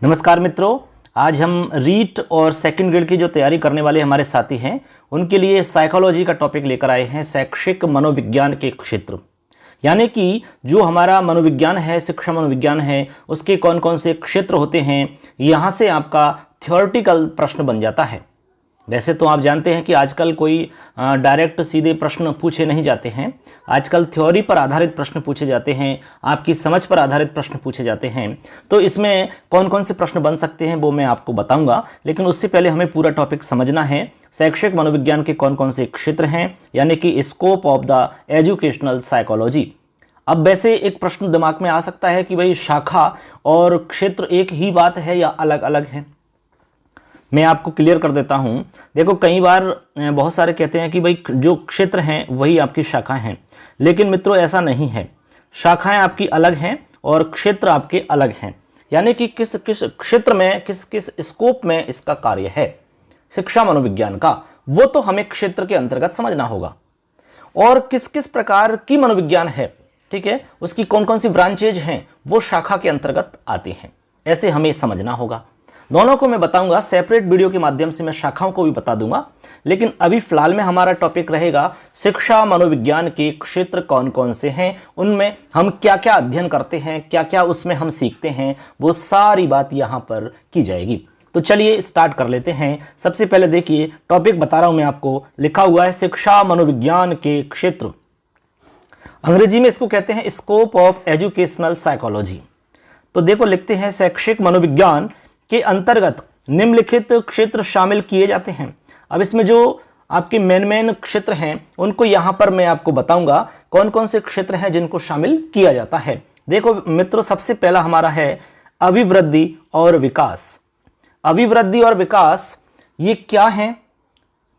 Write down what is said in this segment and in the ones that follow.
नमस्कार मित्रों, आज हम रीट और सेकंड ग्रेड की जो तैयारी करने वाले हमारे साथी हैं उनके लिए साइकोलॉजी का टॉपिक लेकर आए हैं। शैक्षिक मनोविज्ञान के क्षेत्र, यानी कि जो हमारा मनोविज्ञान है, शिक्षा मनोविज्ञान है, उसके कौन कौन से क्षेत्र होते हैं, यहाँ से आपका थ्योरेटिकल प्रश्न बन जाता है। वैसे तो आप जानते हैं कि आजकल कोई डायरेक्ट सीधे प्रश्न पूछे नहीं जाते हैं। आजकल थ्योरी पर आधारित प्रश्न पूछे जाते हैं, आपकी समझ पर आधारित प्रश्न पूछे जाते हैं। तो इसमें कौन कौन से प्रश्न बन सकते हैं वो मैं आपको बताऊंगा, लेकिन उससे पहले हमें पूरा टॉपिक समझना है। शैक्षिक मनोविज्ञान के कौन कौन से क्षेत्र हैं, यानी कि scope of the educational psychology. अब वैसे एक प्रश्न दिमाग में आ सकता है कि भाई शाखा और क्षेत्र एक ही बात है या अलग अलग है। मैं आपको क्लियर कर देता हूं। देखो, कई बार बहुत सारे कहते हैं कि भाई जो क्षेत्र हैं वही आपकी शाखाएं हैं, लेकिन मित्रों ऐसा नहीं है। शाखाएं आपकी अलग हैं और क्षेत्र आपके अलग हैं, यानी कि किस किस क्षेत्र में, किस किस स्कोप में इसका कार्य है शिक्षा मनोविज्ञान का, वो तो हमें क्षेत्र के अंतर्गत समझना होगा। और किस किस प्रकार की मनोविज्ञान है, ठीक है, उसकी कौन कौन सी ब्रांचेज हैं, वो शाखा के अंतर्गत आती हैं, ऐसे हमें समझना होगा। दोनों को मैं बताऊंगा, सेपरेट वीडियो के माध्यम से मैं शाखाओं को भी बता दूंगा, लेकिन अभी फिलहाल में हमारा टॉपिक रहेगा शिक्षा मनोविज्ञान के क्षेत्र कौन कौन से हैं, उनमें हम क्या क्या अध्ययन करते हैं, क्या क्या उसमें हम सीखते हैं, वो सारी बात यहां पर की जाएगी। तो चलिए स्टार्ट कर लेते हैं। सबसे पहले देखिए, टॉपिक बता रहा हूं मैं आपको, लिखा हुआ है शिक्षा मनोविज्ञान के क्षेत्र। अंग्रेजी में इसको कहते हैं स्कोप ऑफ एजुकेशनल साइकोलॉजी। तो देखो, लिखते हैं शैक्षिक मनोविज्ञान के अंतर्गत निम्नलिखित क्षेत्र शामिल किए जाते हैं। अब इसमें जो आपके मेन क्षेत्र हैं उनको यहां पर मैं आपको बताऊंगा कौन कौन से क्षेत्र हैं जिनको शामिल किया जाता है। देखो मित्रों, सबसे पहला हमारा है अभिवृद्धि और विकास। अभिवृद्धि और विकास ये क्या है,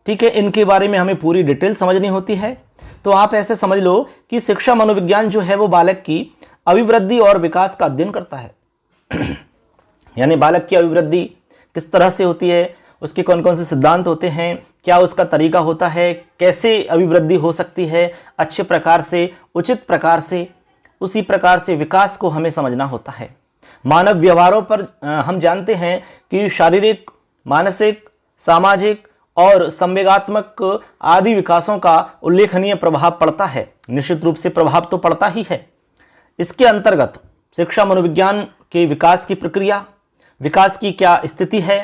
ठीक है, इनके बारे में हमें पूरी डिटेल समझनी होती है। तो आप ऐसे समझ लो कि शिक्षा मनोविज्ञान जो है वो बालक की अभिवृद्धि और विकास का अध्ययन करता है। यानी बालक की अभिवृद्धि किस तरह से होती है, उसके कौन कौन से सिद्धांत होते हैं, क्या उसका तरीका होता है, कैसे अभिवृद्धि हो सकती है अच्छे प्रकार से, उचित प्रकार से, उसी प्रकार से विकास को हमें समझना होता है। मानव व्यवहारों पर हम जानते हैं कि शारीरिक, मानसिक, सामाजिक और संवेगात्मक आदि विकासों का उल्लेखनीय प्रभाव पड़ता है। निश्चित रूप से प्रभाव तो पड़ता ही है। इसके अंतर्गत शिक्षा मनोविज्ञान के विकास की प्रक्रिया, विकास की क्या स्थिति है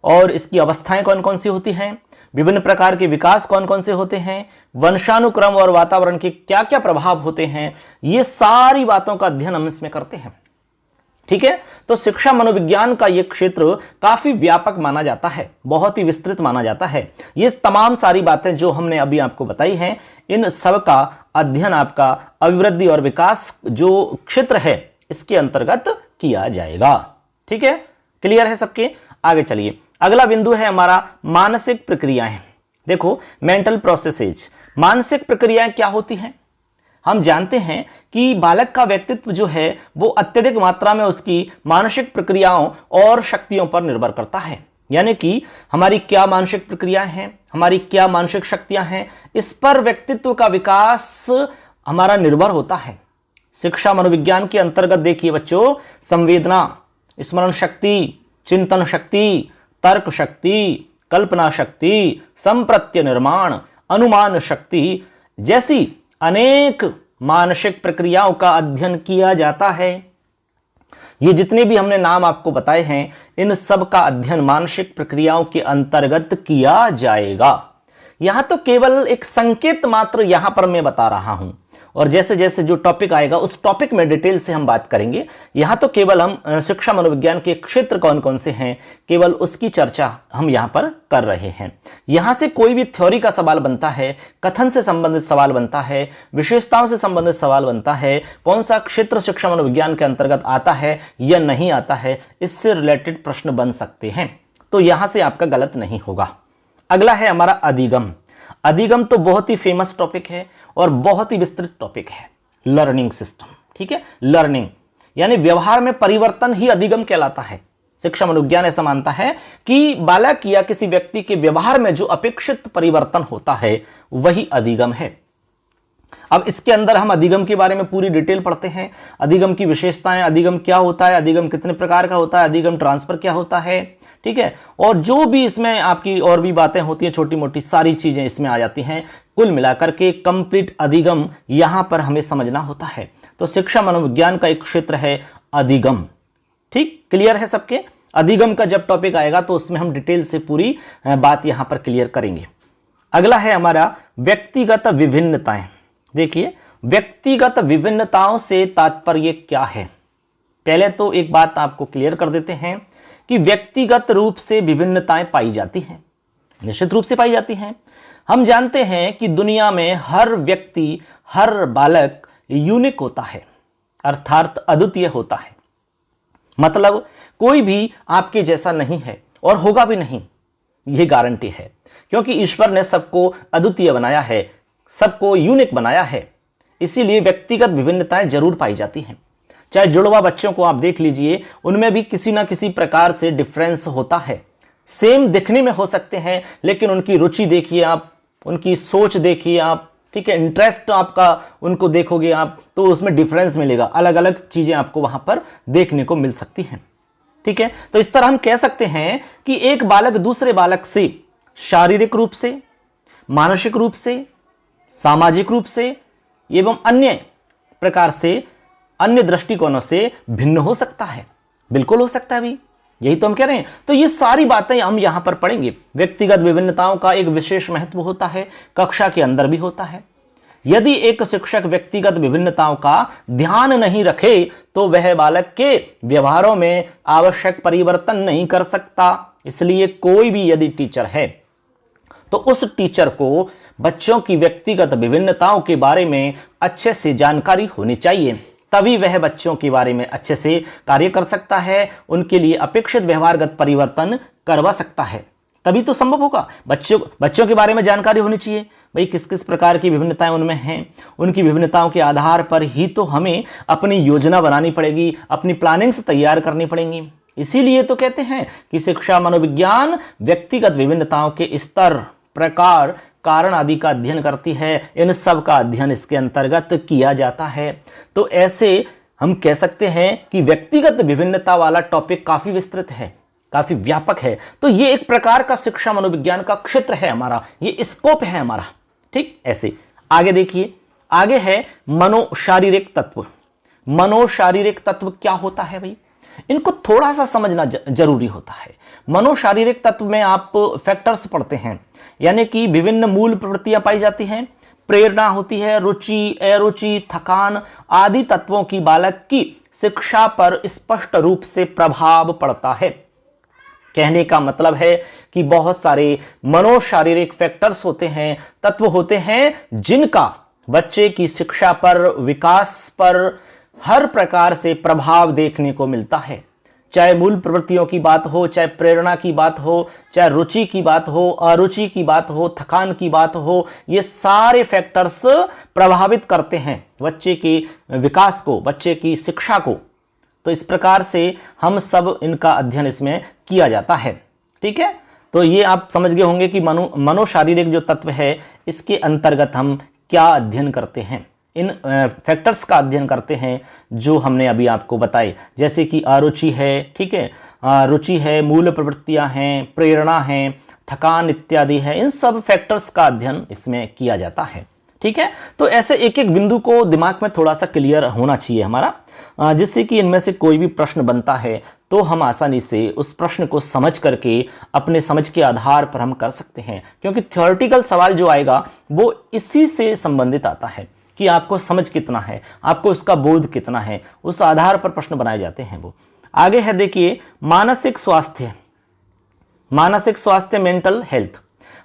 और इसकी अवस्थाएं कौन कौन सी होती हैं, विभिन्न प्रकार के विकास कौन कौन से होते हैं, वंशानुक्रम और वातावरण के क्या क्या प्रभाव होते हैं, ये सारी बातों का अध्ययन हम इसमें करते हैं। ठीक है, तो शिक्षा मनोविज्ञान का यह क्षेत्र काफी व्यापक माना जाता है, बहुत ही विस्तृत माना जाता है। ये तमाम सारी बातें जो हमने अभी आपको बताई हैं, इन सब का अध्ययन आपका अभिवृद्धि और विकास जो क्षेत्र है इसके अंतर्गत किया जाएगा। ठीक है, क्लियर है सबके? आगे चलिए, अगला बिंदु है हमारा मानसिक प्रक्रियाएं। देखो, मेंटल प्रोसेसेज, मानसिक प्रक्रियाएं क्या होती हैं? हम जानते हैं कि बालक का व्यक्तित्व जो है वो अत्यधिक मात्रा में उसकी मानसिक प्रक्रियाओं और शक्तियों पर निर्भर करता है। यानी कि हमारी क्या मानसिक प्रक्रियाएं हैं, हमारी क्या मानसिक शक्तियां हैं, इस पर व्यक्तित्व का विकास हमारा निर्भर होता है। शिक्षा मनोविज्ञान के अंतर्गत देखिए बच्चों, संवेदना, स्मरण शक्ति, चिंतन शक्ति, तर्क शक्ति, कल्पना शक्ति, संप्रत्य निर्माण, अनुमान शक्ति जैसी अनेक मानसिक प्रक्रियाओं का अध्ययन किया जाता है। ये जितने भी हमने नाम आपको बताए हैं, इन सब का अध्ययन मानसिक प्रक्रियाओं के अंतर्गत किया जाएगा। यहां तो केवल एक संकेत मात्र यहां पर मैं बता रहा हूं, और जैसे जैसे जो टॉपिक आएगा उस टॉपिक में डिटेल से हम बात करेंगे। यहां तो केवल हम शिक्षा मनोविज्ञान के क्षेत्र कौन कौन से हैं, केवल उसकी चर्चा हम यहां पर कर रहे हैं। यहां से कोई भी थ्योरी का सवाल बनता है, कथन से संबंधित सवाल बनता है, विशेषताओं से संबंधित सवाल बनता है, कौन सा क्षेत्र शिक्षा मनोविज्ञान के अंतर्गत आता है या नहीं आता है, इससे रिलेटेड प्रश्न बन सकते हैं। तो यहां से आपका गलत नहीं होगा। अगला है हमारा अधिगम। अधिगम तो बहुत ही फेमस टॉपिक है और बहुत ही विस्तृत टॉपिक है। लर्निंग सिस्टम, ठीक है, लर्निंग यानी व्यवहार में परिवर्तन ही अधिगम कहलाता है। शिक्षा मनोविज्ञान ऐसा मानता है कि बालक या किसी व्यक्ति के व्यवहार में जो अपेक्षित परिवर्तन होता है वही अधिगम है। अब इसके अंदर हम अधिगम के बारे में पूरी डिटेल पढ़ते हैं, अधिगम की विशेषताएं, अधिगम क्या होता है, अधिगम कितने प्रकार का होता है, अधिगम ट्रांसफर क्या होता है, ठीक है, और जो भी इसमें आपकी और भी बातें होती हैं छोटी मोटी सारी चीजें इसमें आ जाती हैं। कुल मिलाकर के कंप्लीट अधिगम यहां पर हमें समझना होता है। तो शिक्षा मनोविज्ञान का एक क्षेत्र है अधिगम। ठीक, क्लियर है सबके? अधिगम का जब टॉपिक आएगा तो उसमें हम डिटेल से पूरी बात यहां पर क्लियर करेंगे। अगला है हमारा व्यक्तिगत विभिन्नताएं। देखिए, व्यक्तिगत विभिन्नताओं से तात्पर्य क्या है? पहले तो एक बात आपको क्लियर कर देते हैं कि व्यक्तिगत रूप से विभिन्नताएं पाई जाती हैं, निश्चित रूप से पाई जाती हैं। हम जानते हैं कि दुनिया में हर व्यक्ति, हर बालक यूनिक होता है, अर्थात अद्वितीय होता है। मतलब कोई भी आपके जैसा नहीं है और होगा भी नहीं, यह गारंटी है, क्योंकि ईश्वर ने सबको अद्वितीय बनाया है, सबको यूनिक बनाया है। इसीलिए व्यक्तिगत विभिन्नताएं जरूर पाई जाती हैं। चाहे जुड़वा बच्चों को आप देख लीजिए, उनमें भी किसी ना किसी प्रकार से डिफरेंस होता है। सेम दिखने में हो सकते हैं, लेकिन उनकी रुचि देखिए आप, उनकी सोच देखिए आप, ठीक है, इंटरेस्ट आपका उनको देखोगे आप तो उसमें डिफरेंस मिलेगा, अलग अलग चीजें आपको वहां पर देखने को मिल सकती हैं। ठीक है, तो इस तरह हम कह सकते हैं कि एक बालक दूसरे बालक से शारीरिक रूप से, मानसिक रूप से, सामाजिक रूप से एवं अन्य प्रकार से, अन्य दृष्टिकोणों से भिन्न हो सकता है। बिल्कुल हो सकता है भी, यही तो हम कह रहे हैं। तो ये सारी बातें हम यहां पर पढ़ेंगे। व्यक्तिगत विभिन्नताओं का एक विशेष महत्व होता है, कक्षा के अंदर भी होता है। यदि एक शिक्षक व्यक्तिगत विभिन्नताओं का ध्यान नहीं रखे तो वह बालक के व्यवहारों में आवश्यक परिवर्तन नहीं कर सकता। इसलिए कोई भी यदि टीचर है तो उस टीचर को बच्चों की व्यक्तिगत विभिन्नताओं के बारे में अच्छे से जानकारी होनी चाहिए, तभी वह बच्चों के बारे में अच्छे से कार्य कर सकता है, उनके लिए अपेक्षित व्यवहारगत परिवर्तन करवा सकता है। तभी तो संभव होगा। बच्चों के बारे में जानकारी होनी चाहिए, भाई किस किस प्रकार की विभिन्नताएं उनमें हैं। उनकी विभिन्नताओं के आधार पर ही तो हमें अपनी योजना बनानी पड़ेगी, अपनी प्लानिंग्स तैयार करनी पड़ेंगी। इसीलिए तो कहते हैं कि शिक्षा मनोविज्ञान व्यक्तिगत विभिन्नताओं के स्तर, प्रकार, कारण आदि का अध्ययन करती है। इन सब का अध्ययन इसके अंतर्गत किया जाता है। तो ऐसे हम कह सकते हैं कि व्यक्तिगत विभिन्नता वाला टॉपिक काफी विस्तृत है, काफी व्यापक है। तो ये एक प्रकार का शिक्षा मनोविज्ञान का क्षेत्र है हमारा, ये स्कोप है हमारा। ठीक, ऐसे आगे देखिए, आगे है मनोशारीरिक तत्व। मनोशारीरिक तत्व क्या होता है भाई? इनको थोड़ा सा समझना जरूरी होता है। मनोशारीरिक तत्व में आप फैक्टर्स पढ़ते हैं, यानी कि विभिन्न मूल प्रवृत्तियां पाई जाती हैं, प्रेरणा होती है, रुचि, अरुचि, थकान आदि तत्वों की बालक की शिक्षा पर स्पष्ट रूप से प्रभाव पड़ता है। कहने का मतलब है कि बहुत सारे मनोशारीरिक फैक्टर्स होते हैं, तत्व होते हैं, जिनका बच्चे की शिक्षा पर, विकास पर हर प्रकार से प्रभाव देखने को मिलता है। चाहे मूल प्रवृत्तियों की बात हो, चाहे प्रेरणा की बात हो, चाहे रुचि की बात हो, अरुचि की बात हो, थकान की बात हो, ये सारे फैक्टर्स प्रभावित करते हैं बच्चे के विकास को, बच्चे की शिक्षा को। तो इस प्रकार से हम सब इनका अध्ययन इसमें किया जाता है। ठीक है, तो ये आप समझ गए होंगे कि मनोशारीरिक जो तत्व है इसके अंतर्गत हम क्या अध्ययन करते हैं। इन फैक्टर्स का अध्ययन करते हैं जो हमने अभी आपको बताए, जैसे कि अरुचि है, ठीक है, रुचि है, मूल प्रवृत्तियां हैं, प्रेरणा है, थकान इत्यादि है। इन सब फैक्टर्स का अध्ययन इसमें किया जाता है। ठीक है, तो ऐसे एक एक बिंदु को दिमाग में थोड़ा सा क्लियर होना चाहिए हमारा, जिससे कि इनमें से कोई भी प्रश्न बनता है तो हम आसानी से उस प्रश्न को समझ करके अपने समझ के आधार पर हम कर सकते हैं। क्योंकि थ्योरेटिकल सवाल जो आएगा वो इसी से संबंधित आता है कि आपको समझ कितना है, आपको उसका बोध कितना है, उस आधार पर प्रश्न बनाए जाते हैं। वो आगे है, देखिए, मानसिक स्वास्थ्य। मानसिक स्वास्थ्य, मेंटल हेल्थ।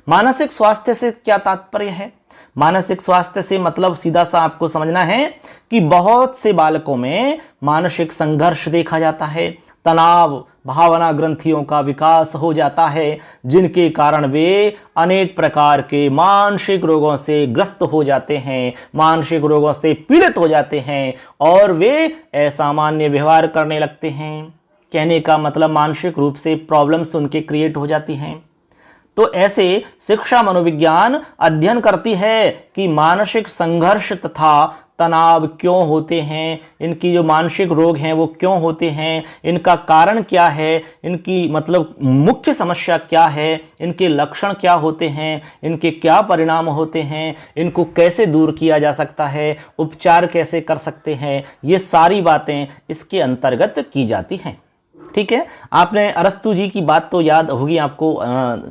मानसिक स्वास्थ्य से क्या तात्पर्य है? मानसिक स्वास्थ्य से मतलब सीधा सा आपको समझना है कि बहुत से बालकों में मानसिक संघर्ष देखा जाता है, तनाव, भावना ग्रंथियों का विकास हो जाता है, जिनके कारण वे अनेक प्रकार के मानसिक रोगों से ग्रस्त हो जाते हैं, मानसिक रोगों से पीड़ित हो जाते हैं और वे असामान्य व्यवहार करने लगते हैं। कहने का मतलब मानसिक रूप से प्रॉब्लम्स उनके क्रिएट हो जाती हैं। तो ऐसे शिक्षा मनोविज्ञान अध्ययन करती है कि मानसिक संघर्ष तथा तनाव क्यों होते हैं, इनकी जो मानसिक रोग हैं वो क्यों होते हैं, इनका कारण क्या है, इनकी मतलब मुख्य समस्या क्या है, इनके लक्षण क्या होते हैं, इनके क्या परिणाम होते हैं, इनको कैसे दूर किया जा सकता है, उपचार कैसे कर सकते हैं, ये सारी बातें इसके अंतर्गत की जाती हैं। ठीक है, आपने अरस्तु जी की बात तो याद होगी आपको,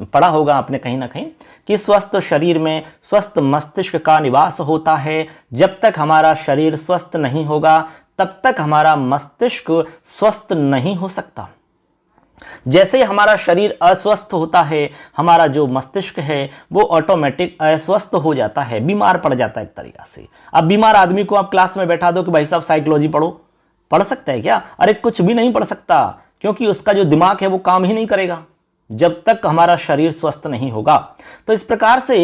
पढ़ा होगा आपने कहीं ना कहीं कि स्वस्थ शरीर में स्वस्थ मस्तिष्क का निवास होता है। जब तक हमारा शरीर स्वस्थ नहीं होगा तब तक हमारा मस्तिष्क स्वस्थ नहीं हो सकता। जैसे ही हमारा शरीर अस्वस्थ होता है, हमारा जो मस्तिष्क है वो ऑटोमेटिक अस्वस्थ हो जाता है, बीमार पड़ जाता है एक तरीका से। अब बीमार आदमी को आप क्लास में बैठा दो कि भाई साहब साइकोलॉजी पढ़ो, पढ़ सकता है क्या? अरे कुछ भी नहीं पढ़ सकता, क्योंकि उसका जो दिमाग है वो काम ही नहीं करेगा जब तक हमारा शरीर स्वस्थ नहीं होगा। तो इस प्रकार से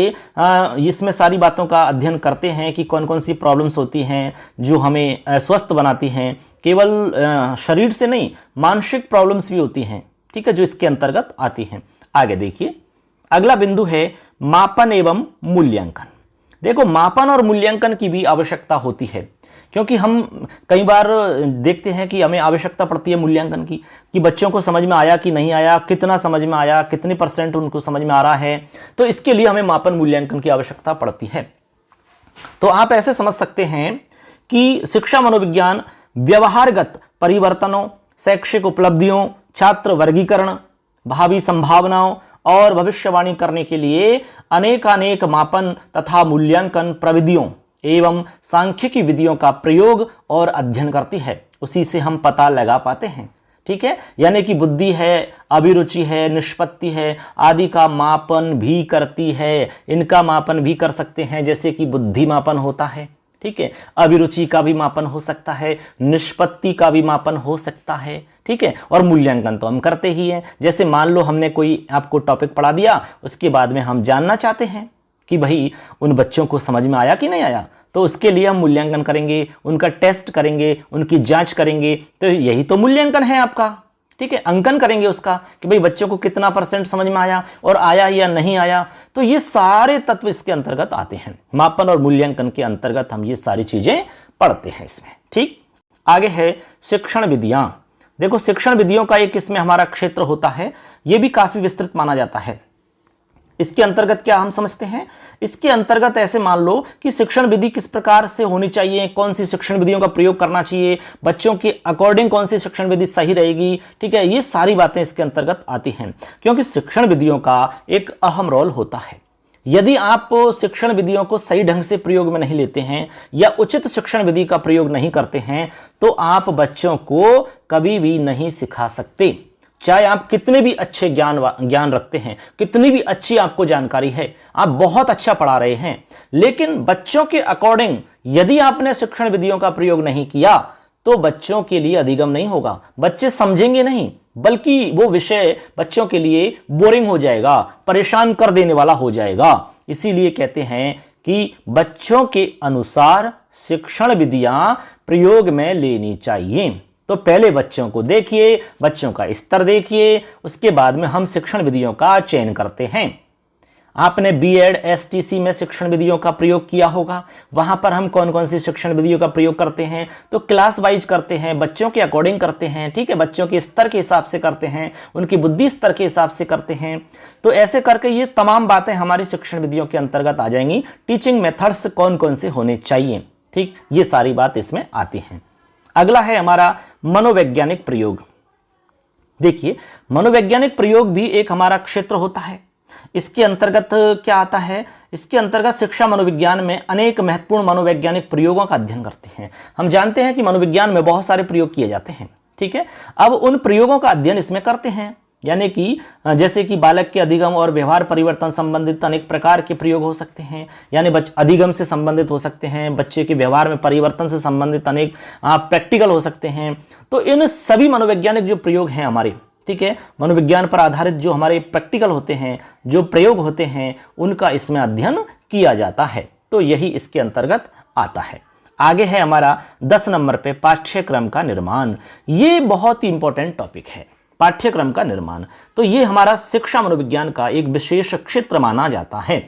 इसमें सारी बातों का अध्ययन करते हैं कि कौन कौन सी प्रॉब्लम्स होती हैं जो हमें स्वस्थ बनाती हैं। केवल शरीर से नहीं, मानसिक प्रॉब्लम्स भी होती हैं, ठीक है, जो इसके अंतर्गत आती हैं। आगे देखिए, अगला बिंदु है मापन एवं मूल्यांकन। देखो, मापन और मूल्यांकन की भी आवश्यकता होती है, क्योंकि हम कई बार देखते हैं कि हमें आवश्यकता पड़ती है मूल्यांकन की, कि बच्चों को समझ में आया कि नहीं आया, कितना समझ में आया, कितने % उनको समझ में आ रहा है। तो इसके लिए हमें मापन मूल्यांकन की आवश्यकता पड़ती है। तो आप ऐसे समझ सकते हैं कि शिक्षा मनोविज्ञान व्यवहारगत परिवर्तनों, शैक्षिक उपलब्धियों, छात्र वर्गीकरण, भावी संभावनाओं और भविष्यवाणी करने के लिए अनेकानेक मापन तथा मूल्यांकन प्रविधियों एवं सांख्यिकी विधियों का प्रयोग और अध्ययन करती है। उसी से हम पता लगा पाते हैं। ठीक है, यानी कि बुद्धि है, अभिरुचि है, निष्पत्ति है आदि का मापन भी करती है। इनका मापन भी कर सकते हैं, जैसे कि बुद्धि मापन होता है, ठीक है, अभिरुचि का भी मापन हो सकता है, निष्पत्ति का भी मापन हो सकता है, ठीक है, और मूल्यांकन तो हम करते ही हैं। जैसे मान लो हमने कोई आपको टॉपिक पढ़ा दिया, उसके बाद में हम जानना चाहते हैं कि भाई उन बच्चों को समझ में आया कि नहीं आया, तो उसके लिए हम मूल्यांकन करेंगे, उनका टेस्ट करेंगे, उनकी जांच करेंगे। तो यही तो मूल्यांकन है आपका, ठीक है, अंकन करेंगे उसका कि भाई बच्चों को कितना % समझ में आया और आया या नहीं आया। तो ये सारे तत्व इसके अंतर्गत आते हैं। मापन और मूल्यांकन के अंतर्गत हम ये सारी चीजें पढ़ते हैं इसमें। ठीक, आगे है शिक्षण विधियां। देखो, शिक्षण विधियों का एक इसमें हमारा क्षेत्र होता है, यह भी काफी विस्तृत माना जाता है। इसके अंतर्गत क्या हम समझते हैं? इसके अंतर्गत ऐसे मान लो कि शिक्षण विधि किस प्रकार से होनी चाहिए, कौन सी शिक्षण विधियों का प्रयोग करना चाहिए, बच्चों के अकॉर्डिंग कौन सी शिक्षण विधि सही रहेगी, ठीक है, ये सारी बातें इसके अंतर्गत आती हैं। क्योंकि शिक्षण विधियों का एक अहम रोल होता है। यदि आप शिक्षण विधियों को सही ढंग से प्रयोग में नहीं लेते हैं या उचित शिक्षण विधि का प्रयोग नहीं करते हैं, तो आप बच्चों को कभी भी नहीं सिखा सकते। चाहे आप कितने भी अच्छे ज्ञान रखते हैं, कितनी भी अच्छी आपको जानकारी है, आप बहुत अच्छा पढ़ा रहे हैं, लेकिन बच्चों के अकॉर्डिंग यदि आपने शिक्षण विधियों का प्रयोग नहीं किया तो बच्चों के लिए अधिगम नहीं होगा, बच्चे समझेंगे नहीं, बल्कि वो विषय बच्चों के लिए बोरिंग हो जाएगा, परेशान कर देने वाला हो जाएगा। इसीलिए कहते हैं कि बच्चों के अनुसार शिक्षण विधियां प्रयोग में लेनी चाहिए। तो पहले बच्चों को देखिए, बच्चों का स्तर देखिए, उसके बाद में हम शिक्षण विधियों का चयन करते हैं। आपने बीएड एसटीसी में शिक्षण विधियों का प्रयोग किया होगा, वहां पर हम कौन कौन सी शिक्षण विधियों का प्रयोग करते हैं, तो क्लास वाइज करते हैं, बच्चों के अकॉर्डिंग करते हैं, ठीक है, बच्चों के स्तर के हिसाब से करते हैं, उनकी बुद्धि स्तर के हिसाब से करते हैं। तो ऐसे करके ये तमाम बातें हमारी शिक्षण विधियों के अंतर्गत आ जाएंगी। टीचिंग मेथड्स कौन कौन से होने चाहिए, ठीक, ये सारी बात इसमें आती है। अगला है हमारा मनोवैज्ञानिक प्रयोग। देखिए, मनोवैज्ञानिक प्रयोग भी एक हमारा क्षेत्र होता है। इसके अंतर्गत क्या आता है? इसके अंतर्गत शिक्षा मनोविज्ञान में अनेक महत्वपूर्ण मनोवैज्ञानिक प्रयोगों का अध्ययन करते हैं। हम जानते हैं कि मनोविज्ञान में बहुत सारे प्रयोग किए जाते हैं, ठीक है। अब उन प्रयोगों का अध्ययन इसमें करते हैं, यानी कि जैसे कि बालक के अधिगम और व्यवहार परिवर्तन संबंधित अनेक प्रकार के प्रयोग हो सकते हैं, यानी अधिगम से संबंधित हो सकते हैं, बच्चे के व्यवहार में परिवर्तन से संबंधित अनेक प्रैक्टिकल हो सकते हैं। तो इन सभी मनोवैज्ञानिक जो प्रयोग हैं हमारे, ठीक है, मनोविज्ञान पर आधारित जो हमारे प्रैक्टिकल होते हैं, जो प्रयोग होते हैं, उनका इसमें अध्ययन किया जाता है। तो यही इसके अंतर्गत आता है। आगे है हमारा 10 नंबर पे पाठ्यक्रम का निर्माण। ये बहुत ही इंपॉर्टेंट टॉपिक है। पाठ्यक्रम का निर्माण। तो ये हमारा शिक्षा मनोविज्ञान का एक विशेष क्षेत्र माना जाता है,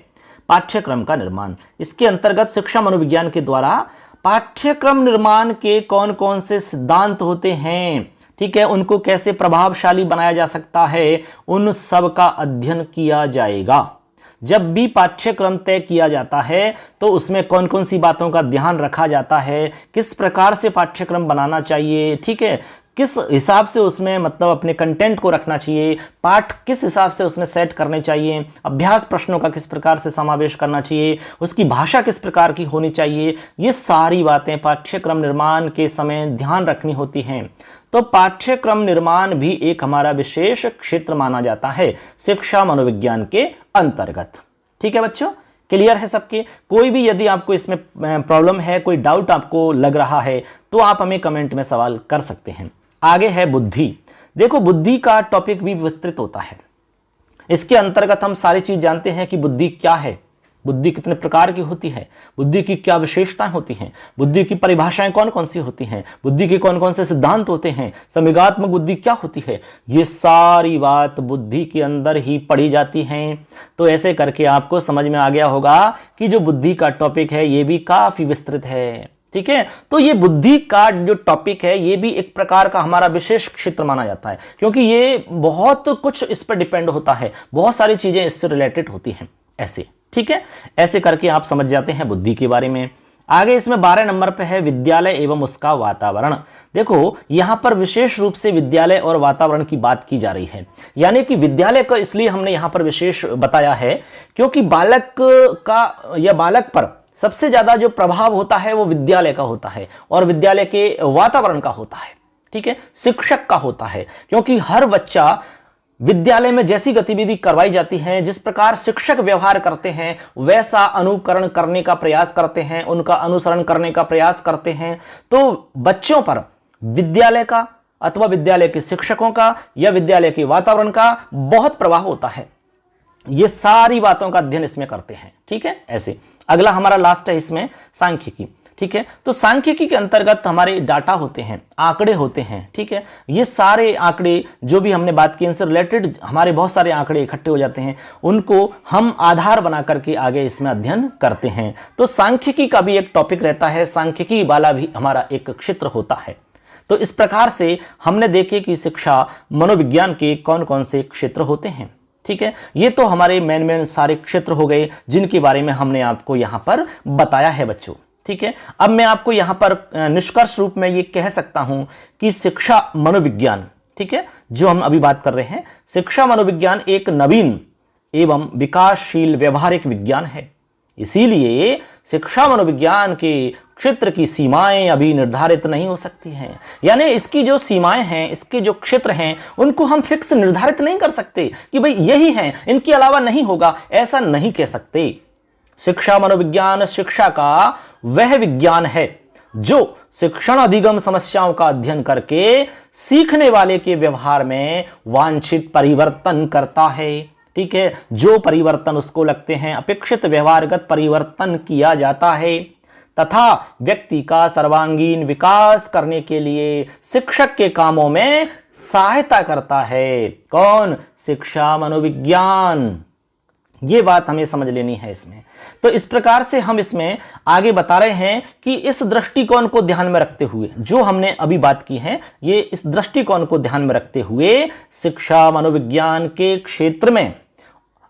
पाठ्यक्रम का निर्माण। इसके अंतर्गत शिक्षा मनोविज्ञान के द्वारा पाठ्यक्रम निर्माण के कौन कौन से सिद्धांत होते हैं, ठीक है, उनको कैसे प्रभावशाली बनाया जा सकता है, उन सब का अध्ययन किया जाएगा। जब भी पाठ्यक्रम तय किया जाता है तो उसमें कौन कौन सी बातों का ध्यान रखा जाता है, किस प्रकार से पाठ्यक्रम बनाना चाहिए, ठीक है, किस हिसाब से उसमें मतलब अपने कंटेंट को रखना चाहिए, पाठ किस हिसाब से उसमें सेट करने चाहिए, अभ्यास प्रश्नों का किस प्रकार से समावेश करना चाहिए, उसकी भाषा किस प्रकार की होनी चाहिए, ये सारी बातें पाठ्यक्रम निर्माण के समय ध्यान रखनी होती हैं। तो पाठ्यक्रम निर्माण भी एक हमारा विशेष क्षेत्र माना जाता है शिक्षा मनोविज्ञान के अंतर्गत। ठीक है बच्चों, क्लियर है सबके? कोई भी यदि आपको इसमें प्रॉब्लम है, कोई डाउट आपको लग रहा है तो आप हमें कमेंट में सवाल कर सकते हैं। आगे है बुद्धि। देखो बुद्धि का टॉपिक भी विस्तृत होता है। इसके अंतर्गत हम सारी चीज जानते हैं कि बुद्धि क्या है, बुद्धि कितने प्रकार की होती है, बुद्धि की क्या विशेषताएं होती हैं, बुद्धि की परिभाषाएं कौन कौन सी होती हैं, बुद्धि के कौन कौन से सिद्धांत होते हैं, समिगात्मक बुद्धि क्या होती है, ये सारी बात बुद्धि के अंदर ही पढ़ी जाती हैं। तो ऐसे करके आपको समझ में आ गया होगा कि जो बुद्धि का टॉपिक है ये भी काफी विस्तृत है। ठीक है, तो ये बुद्धि का जो टॉपिक है ये भी एक प्रकार का हमारा विशेष क्षेत्र माना जाता है, क्योंकि ये बहुत कुछ इस पर डिपेंड होता है, बहुत सारी चीजें इससे रिलेटेड होती हैं ऐसे। ठीक है, ऐसे करके आप समझ जाते हैं बुद्धि के बारे में। आगे इसमें 12 नंबर पे है विद्यालय एवं उसका वातावरण। देखो यहां पर विशेष रूप से विद्यालय और वातावरण की बात की जा रही है, यानी कि विद्यालय को इसलिए हमने यहां पर विशेष बताया है क्योंकि बालक का या बालक पर सबसे ज्यादा जो प्रभाव होता है वो विद्यालय का होता है और विद्यालय के वातावरण का होता है। ठीक है, शिक्षक का होता है, क्योंकि हर बच्चा विद्यालय में जैसी गतिविधि करवाई जाती है, जिस प्रकार शिक्षक व्यवहार करते हैं वैसा अनुकरण करने का प्रयास करते हैं, उनका अनुसरण करने का प्रयास करते हैं। तो बच्चों पर विद्यालय का अथवा विद्यालय के शिक्षकों का या विद्यालय के वातावरण का बहुत प्रभाव होता है। ये सारी बातों का अध्ययन इसमें करते हैं। ठीक है, ऐसे अगला हमारा लास्ट है इसमें सांख्यिकी। ठीक है, तो सांख्यिकी के अंतर्गत हमारे डाटा होते हैं, आंकड़े होते हैं। ठीक है, ये सारे आंकड़े जो भी हमने बात की इनसे रिलेटेड हमारे बहुत सारे आंकड़े इकट्ठे हो जाते हैं, उनको हम आधार बना करके आगे इसमें अध्ययन करते हैं। तो सांख्यिकी का भी एक टॉपिक रहता है, सांख्यिकी वाला भी हमारा एक क्षेत्र होता है। तो इस प्रकार से हमने देखे कि शिक्षा मनोविज्ञान के कौन कौन से क्षेत्र होते हैं। ठीक है, ये तो हमारे मेन सारे क्षेत्र हो गए जिनके बारे में हमने आपको यहां पर बताया है बच्चों। ठीक है, अब मैं आपको यहां पर निष्कर्ष रूप में ये कह सकता हूं कि शिक्षा मनोविज्ञान, ठीक है, जो हम अभी बात कर रहे हैं, शिक्षा मनोविज्ञान एक नवीन एवं विकासशील व्यवहारिक विज्ञान है। इसीलिए शिक्षा मनोविज्ञान के क्षेत्र की सीमाएं अभी निर्धारित नहीं हो सकती हैं, यानी इसकी जो सीमाएं हैं, इसके जो क्षेत्र हैं, उनको हम फिक्स निर्धारित नहीं कर सकते कि भाई यही है, इनके अलावा नहीं होगा, ऐसा नहीं कह सकते। शिक्षा मनोविज्ञान शिक्षा का वह विज्ञान है जो शिक्षण अधिगम समस्याओं का अध्ययन करके सीखने वाले के व्यवहार में वांछित परिवर्तन करता है। ठीक है, जो परिवर्तन उसको लगते हैं अपेक्षित व्यवहारगत परिवर्तन किया जाता है तथा व्यक्ति का सर्वांगीण विकास करने के लिए शिक्षक के कामों में सहायता करता है। कौन? शिक्षा मनोविज्ञान। ये बात हमें समझ लेनी है इसमें। तो इस प्रकार से हम इसमें आगे बता रहे हैं कि इस दृष्टिकोण को ध्यान में रखते हुए जो हमने अभी बात की है, ये इस दृष्टिकोण को ध्यान में रखते हुए शिक्षा मनोविज्ञान के क्षेत्र में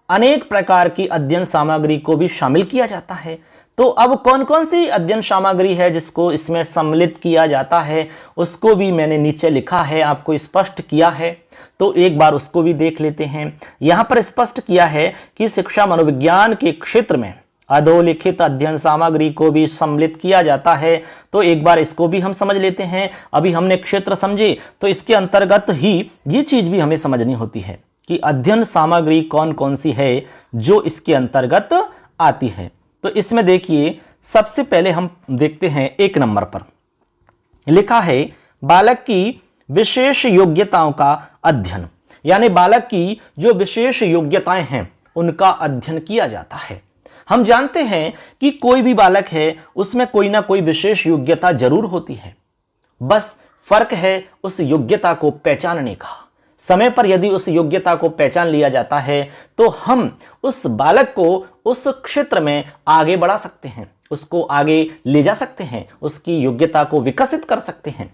अनेक प्रकार की अध्ययन सामग्री को भी शामिल किया जाता है। तो अब कौन कौन सी अध्ययन सामग्री है जिसको इसमें सम्मिलित किया जाता है, उसको भी मैंने नीचे लिखा है, आपको स्पष्ट किया है, तो एक बार उसको भी देख लेते हैं। यहां पर स्पष्ट किया है कि शिक्षा मनोविज्ञान के क्षेत्र में अधोलिखित अध्ययन सामग्री को भी सम्मिलित किया जाता है। तो एक बार इसको भी हम समझ लेते हैं। अभी हमने क्षेत्र समझे तो इसके अंतर्गत ही ये चीज भी हमें समझनी होती है कि अध्ययन सामग्री कौन कौन सी है जो इसके अंतर्गत आती है। तो इसमें देखिए सबसे पहले हम देखते हैं 1 नंबर पर लिखा है बालक की विशेष योग्यताओं का अध्ययन, यानी बालक की जो विशेष योग्यताएं हैं उनका अध्ययन किया जाता है। हम जानते हैं कि कोई भी बालक है उसमें कोई ना कोई विशेष योग्यता जरूर होती है, बस फर्क है उस योग्यता को पहचानने का। समय पर यदि उस योग्यता को पहचान लिया जाता है तो हम उस बालक को उस क्षेत्र में आगे बढ़ा सकते हैं, उसको आगे ले जा सकते हैं, उसकी योग्यता को विकसित कर सकते हैं।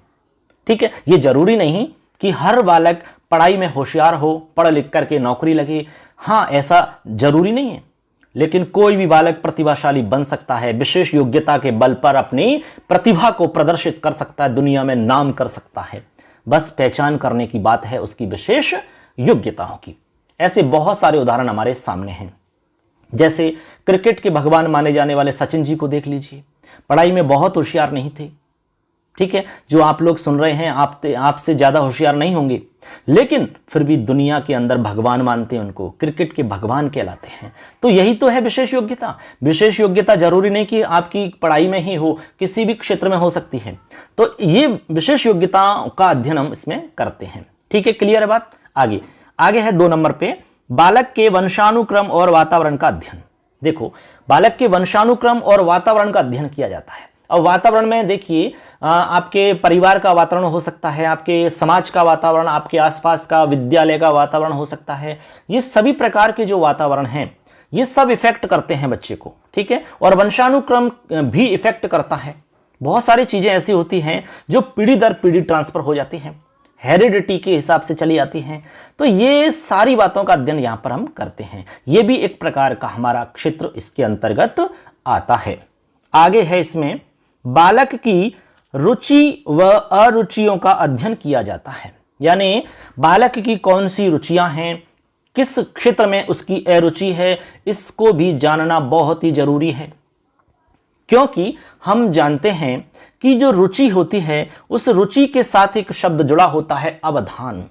ठीक है, ये जरूरी नहीं कि हर बालक पढ़ाई में होशियार हो, पढ़ लिख करके नौकरी लगे। हाँ, ऐसा जरूरी नहीं है, लेकिन कोई भी बालक प्रतिभाशाली बन सकता है, विशेष योग्यता के बल पर अपनी प्रतिभा को प्रदर्शित कर सकता है, दुनिया में नाम कर सकता है। बस पहचान करने की बात है उसकी विशेष योग्यताओं की। ऐसे बहुत सारे उदाहरण हमारे सामने हैं। जैसे क्रिकेट के भगवान माने जाने वाले सचिन जी को देख लीजिए, पढ़ाई में बहुत होशियार नहीं थे। ठीक है, जो आप लोग सुन रहे हैं आपसे ज्यादा होशियार नहीं होंगे, लेकिन फिर भी दुनिया के अंदर भगवान मानते हैं उनको, क्रिकेट के भगवान कहलाते हैं। तो यही तो है विशेष योग्यता। विशेष योग्यता जरूरी नहीं कि आपकी पढ़ाई में ही हो, किसी भी क्षेत्र में हो सकती है। तो ये विशेष योग्यताओं का अध्ययन हम इसमें करते हैं। ठीक है, क्लियर है बात। आगे है 2 नंबर पे, बालक के वंशानुक्रम और वातावरण का अध्ययन। देखो, बालक के वंशानुक्रम और वातावरण का अध्ययन किया जाता है। और वातावरण में देखिए, आपके परिवार का वातावरण हो सकता है, आपके समाज का वातावरण, आपके आसपास का विद्यालय का वातावरण हो सकता है। ये सभी प्रकार के जो वातावरण हैं, ये सब इफेक्ट करते हैं बच्चे को। ठीक है, और वंशानुक्रम भी इफेक्ट करता है। बहुत सारी चीजें ऐसी होती हैं जो पीढ़ी दर पीढ़ी ट्रांसफर हो जाती हैं, हेरिडिटी के हिसाब से चली आती हैं। तो ये सारी बातों का अध्ययन यहां पर हम करते हैं। ये भी एक प्रकार का हमारा क्षेत्र इसके अंतर्गत आता है। आगे है इसमें, बालक की रुचि व अरुचियों का अध्ययन किया जाता है। यानी बालक की कौन सी रुचियां हैं, किस क्षेत्र में उसकी अरुचि है, इसको भी जानना बहुत ही जरूरी है। क्योंकि हम जानते हैं कि जो रुचि होती है, उस रुचि के साथ एक शब्द जुड़ा होता है, अवधान।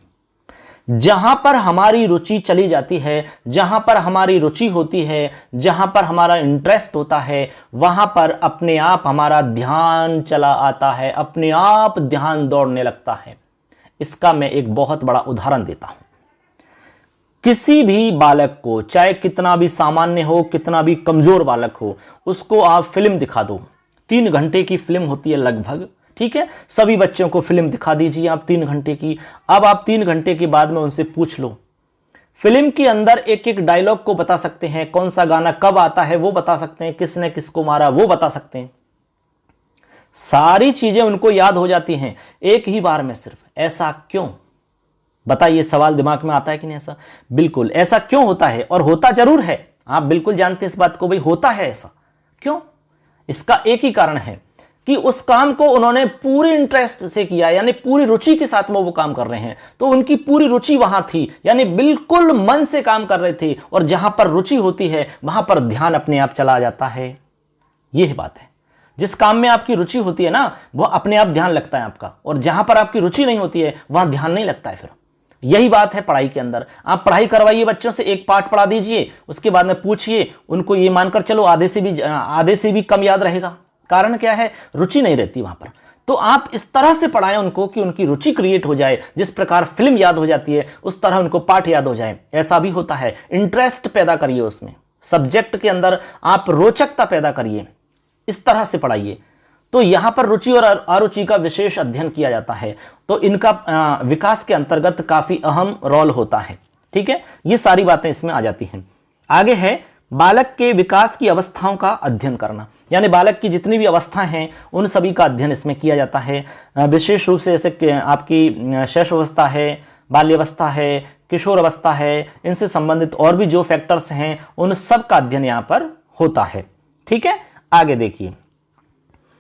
जहां पर हमारी रुचि चली जाती है, जहां पर हमारी रुचि होती है, जहां पर हमारा इंटरेस्ट होता है, वहां पर अपने आप हमारा ध्यान चला आता है, अपने आप ध्यान दौड़ने लगता है। इसका मैं एक बहुत बड़ा उदाहरण देता हूं। किसी भी बालक को, चाहे कितना भी सामान्य हो, कितना भी कमजोर बालक हो, उसको आप फिल्म दिखा दो। 3 घंटे की फिल्म होती है लगभग। ठीक है, सभी बच्चों को फिल्म दिखा दीजिए आप 3 घंटे की। अब आप 3 घंटे के बाद में उनसे पूछ लो, फिल्म के अंदर एक एक डायलॉग को बता सकते हैं, कौन सा गाना कब आता है वो बता सकते हैं, किसने किसको मारा वो बता सकते हैं। सारी चीजें उनको याद हो जाती हैं एक ही बार में सिर्फ। ऐसा क्यों? बताइए, सवाल दिमाग में आता है कि नहीं ऐसा? बिल्कुल, ऐसा क्यों होता है? और होता जरूर है, आप बिल्कुल जानते हैं इस बात को, भाई होता है ऐसा क्यों? इसका एक ही कारण है कि उस काम को उन्होंने पूरे इंटरेस्ट से किया, यानी पूरी रुचि के साथ में वो काम कर रहे हैं। तो उनकी पूरी रुचि वहां थी, यानी बिल्कुल मन से काम कर रहे थे। और जहां पर रुचि होती है वहां पर ध्यान अपने आप चला जाता है। यह बात है, जिस काम में आपकी रुचि होती है ना, वो अपने आप ध्यान लगता है आपका। और जहां पर आपकी रुचि नहीं होती है वहां ध्यान नहीं लगता है। फिर यही बात है पढ़ाई के अंदर। आप पढ़ाई करवाइए बच्चों से, एक पाठ पढ़ा दीजिए, उसके बाद में पूछिए उनको, ये मानकर चलो आधे से भी कम याद रहेगा। कारण क्या है? रुचि नहीं रहती वहां पर। तो आप इस तरह से पढ़ाएं उनको कि उनकी रुचि क्रिएट हो जाए। जिस प्रकार फिल्म याद हो जाती है उस तरह उनको पाठ याद हो जाए। ऐसा भी होता है। इंटरेस्ट पैदा करिए उसमें, सब्जेक्ट के अंदर आप रोचकता पैदा करिए, इस तरह से पढ़ाइए। तो यहां पर रुचि और अरुचि का विशेष अध्ययन किया जाता है। तो इनका विकास के अंतर्गत काफी अहम रोल होता है। ठीक है, ये सारी बातें इसमें आ जाती हैं। आगे है बालक के विकास की अवस्थाओं का अध्ययन करना। यानी बालक की जितनी भी अवस्थाएं हैं उन सभी का अध्ययन इसमें किया जाता है। विशेष रूप से जैसे आपकी शैशवावस्था है, बाल्यावस्था है, किशोर अवस्था है, इनसे संबंधित और भी जो फैक्टर्स हैं उन सब का अध्ययन यहां पर होता है। ठीक है, आगे देखिए,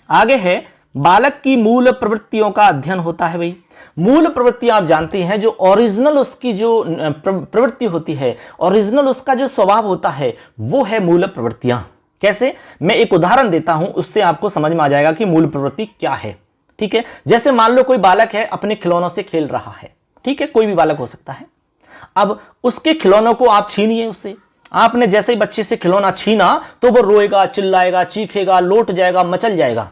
आगे है बालक की मूल प्रवृत्तियों का अध्ययन होता है। भाई, मूल प्रवृत्ति आप जानते हैं, जो ओरिजिनल उसकी जो प्रवृत्ति होती है, ओरिजिनल उसका जो स्वभाव होता है, वो है मूल प्रवृत्तियां। कैसे? मैं एक उदाहरण देता हूं, उससे आपको समझ में आ जाएगा कि मूल प्रवृत्ति क्या है। ठीक है, जैसे मान लो कोई बालक है, अपने खिलौनों से खेल रहा है। ठीक है, कोई भी बालक हो सकता है। अब उसके खिलौनों को आप छीनिए उससे। आपने जैसे ही बच्चे से खिलौना छीना तो वो रोएगा, चिल्लाएगा, चीखेगा, लौट जाएगा, मचल जाएगा।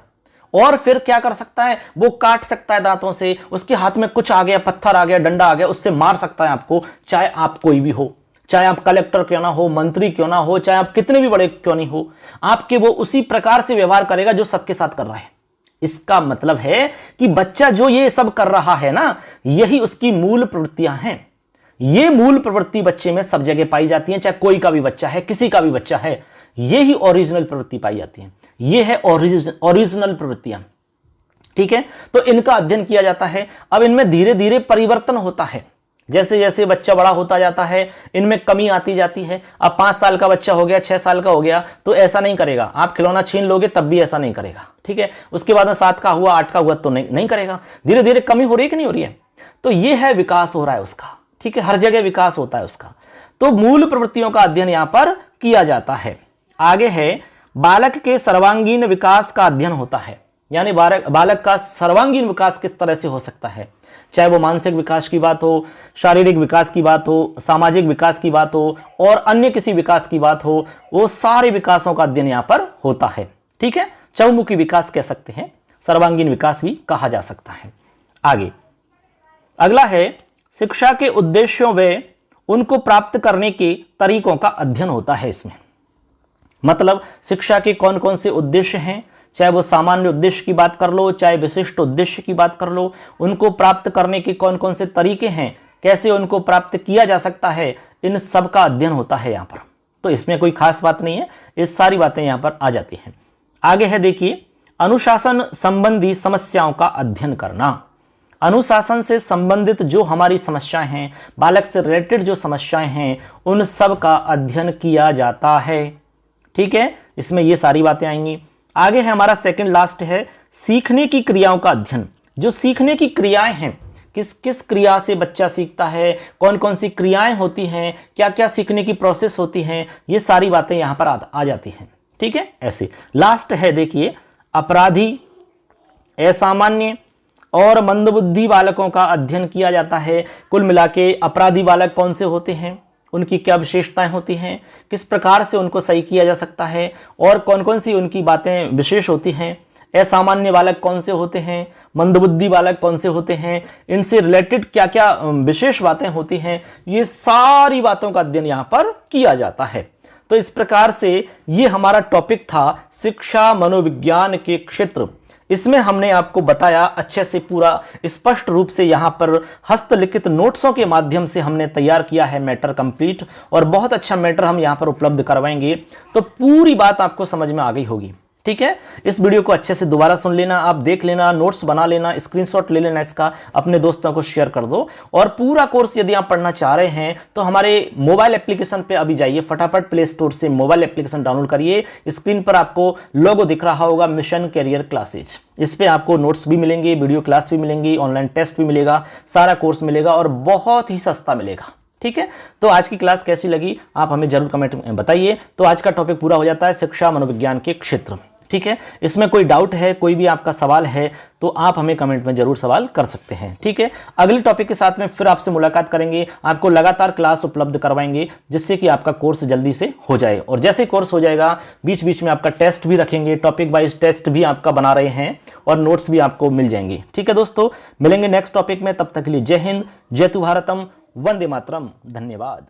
और फिर क्या कर सकता है? वो काट सकता है दांतों से, उसके हाथ में कुछ आ गया, पत्थर आ गया, डंडा आ गया, उससे मार सकता है आपको। चाहे आप कोई भी हो, चाहे आप कलेक्टर क्यों ना हो, मंत्री क्यों ना हो, चाहे आप कितने भी बड़े क्यों नहीं हो, आपके वो उसी प्रकार से व्यवहार करेगा जो सबके साथ कर रहा है। इसका मतलब है कि बच्चा जो ये सब कर रहा है ना, यही उसकी मूल प्रवृत्तियां हैं। ये मूल प्रवृत्ति बच्चे में सब जगह पाई जाती है, चाहे कोई का भी बच्चा है, किसी का भी बच्चा है, ये ही ओरिजिनल प्रवृत्ति पाई जाती है। ये है ओरिजिनल प्रवृत्तियां, ठीक है। तो इनका अध्ययन किया जाता है। अब इनमें धीरे धीरे परिवर्तन होता है, जैसे जैसे बच्चा बड़ा होता जाता है इनमें कमी आती जाती है। अब 5 साल का बच्चा हो गया, 6 साल का हो गया तो ऐसा नहीं करेगा, आप खिलौना छीन लोगे तब भी ऐसा नहीं करेगा, ठीक है। उसके बाद में 7 का हुआ, 8 का हुआ तो नहीं करेगा। धीरे धीरे कमी हो रही है कि नहीं हो रही है? तो ये है विकास हो रहा है उसका, ठीक है। हर जगह विकास होता है उसका। तो मूल प्रवृत्तियों का अध्ययन यहां पर किया जाता है। आगे है बालक के सर्वांगीण विकास का अध्ययन होता है, यानी बालक का सर्वांगीण विकास किस तरह से हो सकता है, चाहे वो मानसिक विकास की बात हो, शारीरिक विकास की बात हो, सामाजिक विकास की बात हो और अन्य किसी विकास की बात हो, वो सारे विकासों का अध्ययन यहां पर होता है, ठीक है। चहुमुखी विकास कह सकते हैं, सर्वांगीण विकास भी कहा जा सकता है। आगे अगला है शिक्षा के उद्देश्यों व उनको प्राप्त करने के तरीकों का अध्ययन होता है इसमें। मतलब शिक्षा के कौन कौन से उद्देश्य हैं, चाहे वो सामान्य उद्देश्य की बात कर लो, चाहे विशिष्ट उद्देश्य की बात कर लो, उनको प्राप्त करने के कौन कौन से तरीके हैं, कैसे उनको प्राप्त किया जा सकता है, इन सब का अध्ययन होता है यहाँ पर। तो इसमें कोई खास बात नहीं है, ये सारी बातें यहाँ पर आ जाती हैं। आगे है देखिए अनुशासन संबंधी समस्याओं का अध्ययन करना। अनुशासन से संबंधित जो हमारी समस्याएं हैं, बालक से रिलेटेड जो समस्याएं हैं, उन सब का अध्ययन किया जाता है, ठीक है। इसमें ये सारी बातें आएंगी। आगे है हमारा सेकंड लास्ट है सीखने की क्रियाओं का अध्ययन। जो सीखने की क्रियाएं हैं, किस किस क्रिया से बच्चा सीखता है, कौन कौन सी क्रियाएं होती हैं, क्या क्या सीखने की प्रोसेस होती हैं, ये सारी बातें यहां पर आ जाती हैं, ठीक है। ऐसे लास्ट है देखिए अपराधी, असामान्य और मंदबुद्धि बालकों का अध्ययन किया जाता है। कुल मिला के अपराधी बालक कौन से होते हैं, उनकी क्या विशेषताएं होती हैं, किस प्रकार से उनको सही किया जा सकता है और कौन कौन सी उनकी बातें विशेष होती हैं, असामान्य बालक कौन से होते हैं, मंदबुद्धि बालक कौन से होते हैं, इनसे रिलेटेड क्या क्या विशेष बातें होती हैं, ये सारी बातों का अध्ययन यहाँ पर किया जाता है। तो इस प्रकार से ये हमारा टॉपिक था शिक्षा मनोविज्ञान के क्षेत्र। इसमें हमने आपको बताया अच्छे से, पूरा स्पष्ट रूप से यहाँ पर हस्तलिखित नोट्सों के माध्यम से हमने तैयार किया है मैटर कंप्लीट, और बहुत अच्छा मैटर हम यहाँ पर उपलब्ध करवाएंगे। तो पूरी बात आपको समझ में आ गई होगी, ठीक है। इस वीडियो को अच्छे से दोबारा सुन लेना, आप देख लेना, नोट्स बना लेना, स्क्रीनशॉट ले लेना, इसका अपने दोस्तों को शेयर कर दो। और पूरा कोर्स यदि आप पढ़ना चाह रहे हैं तो हमारे मोबाइल एप्लीकेशन पे अभी जाइए, फटाफट प्ले स्टोर से मोबाइल एप्लीकेशन डाउनलोड करिए। स्क्रीन पर आपको लोगो दिख रहा होगा, मिशन कैरियर क्लासेज। इस पे आपको नोट्स भी मिलेंगे, वीडियो क्लास भी मिलेंगी, ऑनलाइन टेस्ट भी मिलेगा, सारा कोर्स मिलेगा और बहुत ही सस्ता मिलेगा, ठीक है। तो आज की क्लास कैसी लगी आप हमें जरूर कमेंट में बताइए। तो आज का टॉपिक पूरा हो जाता है शिक्षा मनोविज्ञान के क्षेत्र, ठीक है। इसमें कोई डाउट है, कोई भी आपका सवाल है तो आप हमें कमेंट में जरूर सवाल कर सकते हैं, ठीक है। अगले टॉपिक के साथ में फिर आपसे मुलाकात करेंगे, आपको लगातार क्लास उपलब्ध करवाएंगे जिससे कि आपका कोर्स जल्दी से हो जाए। और जैसे कोर्स हो जाएगा बीच बीच में आपका टेस्ट भी रखेंगे, टॉपिक वाइज टेस्ट भी आपका बना रहे हैं और नोट्स भी आपको मिल जाएंगे, ठीक है दोस्तों। मिलेंगे नेक्स्ट टॉपिक में, तब तक के लिए जय हिंद, जय तु भारतम, वंदे मातरम, धन्यवाद।